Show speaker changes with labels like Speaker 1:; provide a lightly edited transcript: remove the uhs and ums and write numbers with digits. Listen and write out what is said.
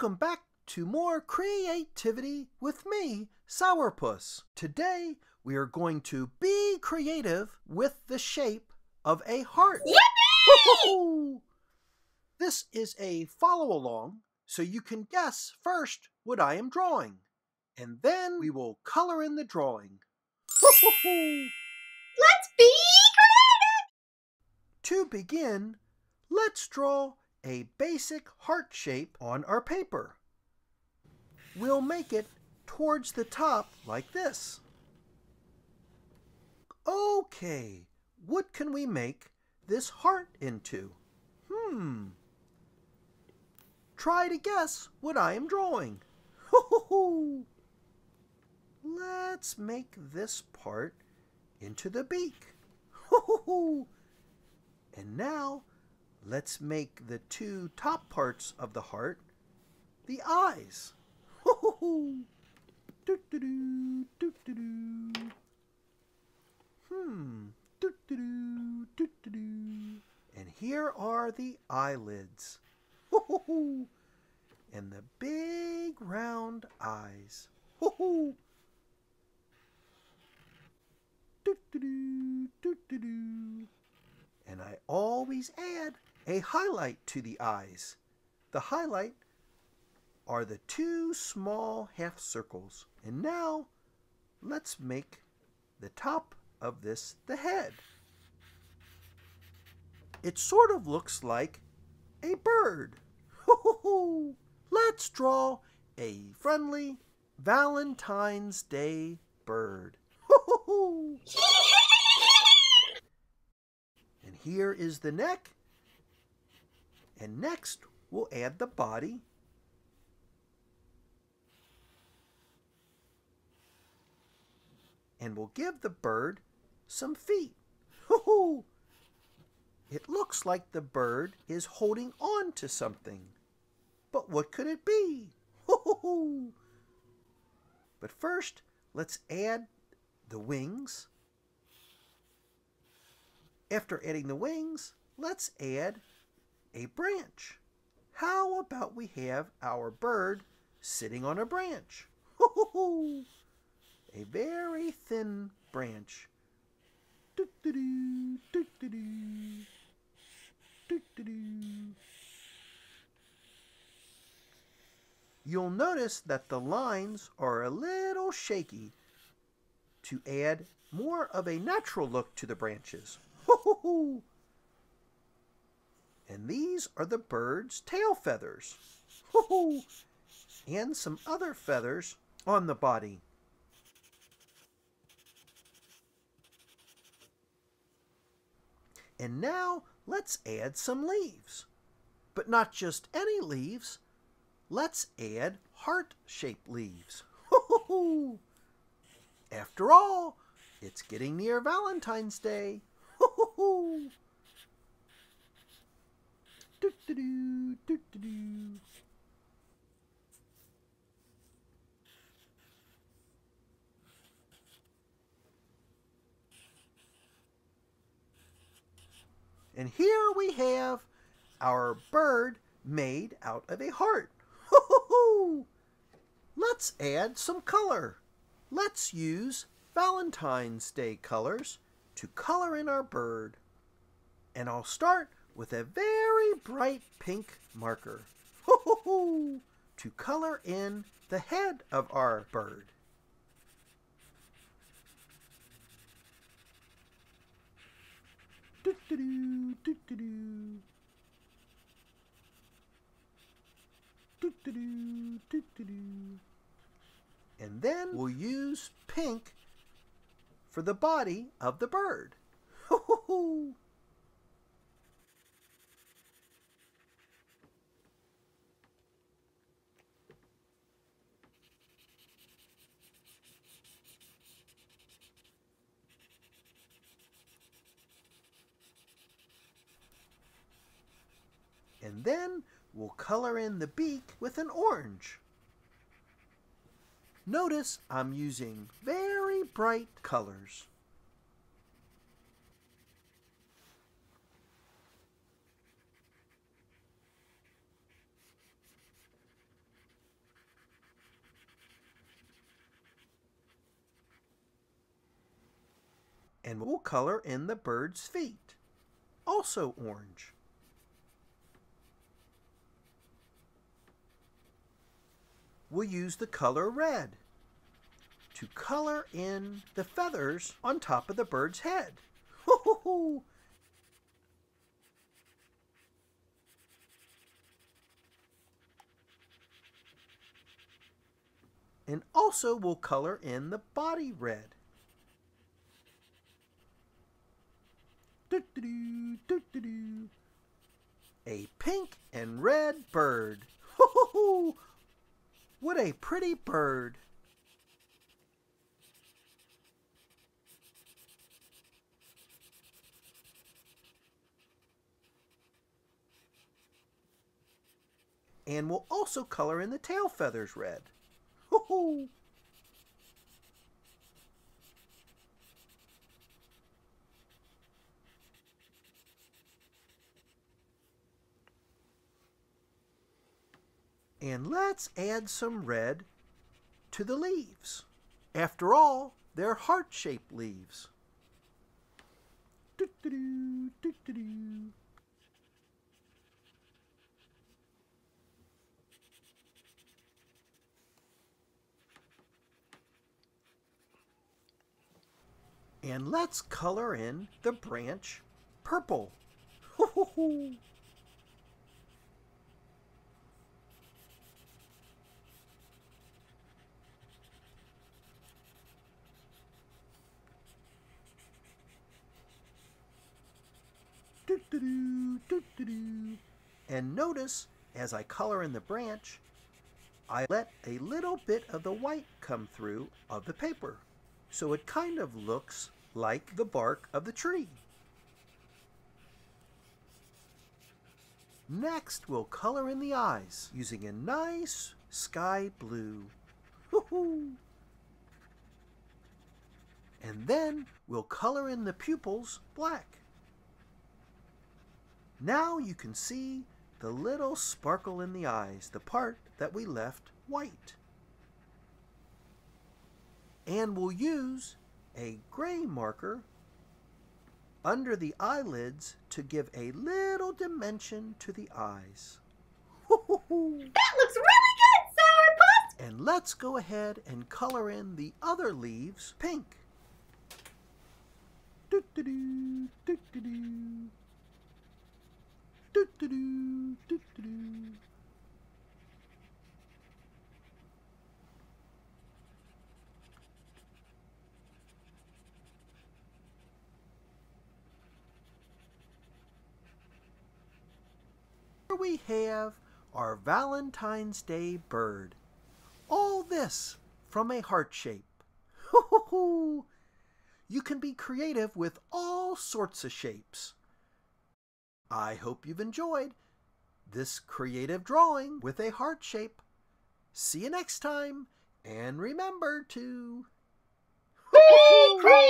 Speaker 1: Welcome back to more creativity with me, Sourpuss. Today we are going to be creative with the shape of a heart. Yippee! This is a follow along, so you can guess first what I am drawing, and then we will color in the drawing.
Speaker 2: Let's be creative!
Speaker 1: To begin, let's draw a basic heart shape on our paper. We'll make it towards the top like this. Okay, what can we make this heart into? Try to guess what I am drawing. Let's make this part into the beak. And now, let's make the two top parts of the heart the eyes. And here are the eyelids. And the big round eyes. And I always add a highlight to the eyes. The highlight are the two small half circles. And now let's make the top of this the head. It sort of looks like a bird. Let's draw a friendly Valentine's Day bird. And here is the neck. And next we'll add the body. And we'll give the bird some feet. It looks like the bird is holding on to something. But what could it be? But first, let's add the wings. After adding the wings, let's add a branch. How about we have our bird sitting on a branch? A very thin branch. You'll notice that the lines are a little shaky to add more of a natural look to the branches. And these are the bird's tail feathers. And some other feathers on the body. And now let's add some leaves. But not just any leaves. Let's add heart-shaped leaves. After all, it's getting near Valentine's Day. And here we have our bird made out of a heart. Let's add some color. Let's use Valentine's Day colors to color in our bird. And I'll start with a very bright pink marker to color in the head of our bird. And then we'll use pink for the body of the bird. And then we'll color in the beak with an orange. Notice I'm using very bright colors. And we'll color in the bird's feet, also orange. We'll use the color red to color in the feathers on top of the bird's head. Hoo-hoo-hoo! And also we'll color in the body red. Doo-doo-doo, doo-doo-doo. A pink and red bird. Hoo-hoo-hoo! What a pretty bird. And we'll also color in the tail feathers red. Hoo-hoo! And let's add some red to the leaves. After all, they're heart-shaped leaves. Doo-doo-doo, doo-doo-doo. And let's color in the branch purple. Hoo-hoo-hoo! Doo-doo-doo, doo-doo-doo. And notice, as I color in the branch, I let a little bit of the white come through of the paper. So it kind of looks like the bark of the tree. Next, we'll color in the eyes using a nice sky blue. Woo-hoo! And then we'll color in the pupils black. Now you can see the little sparkle in the eyes, the part that we left white. And we'll use a gray marker under the eyelids to give a little dimension to the eyes.
Speaker 2: That looks really good, Sourpuss!
Speaker 1: And let's go ahead and color in the other leaves pink. Doo-doo-doo, doo-doo-doo. Doo-doo-doo, doo-doo-doo. Here we have our Valentine's Day bird. All this from a heart shape. Hoo-hoo-hoo! You can be creative with all sorts of shapes. I hope you've enjoyed this creative drawing with a heart shape. See you next time, and remember to
Speaker 2: Be creative!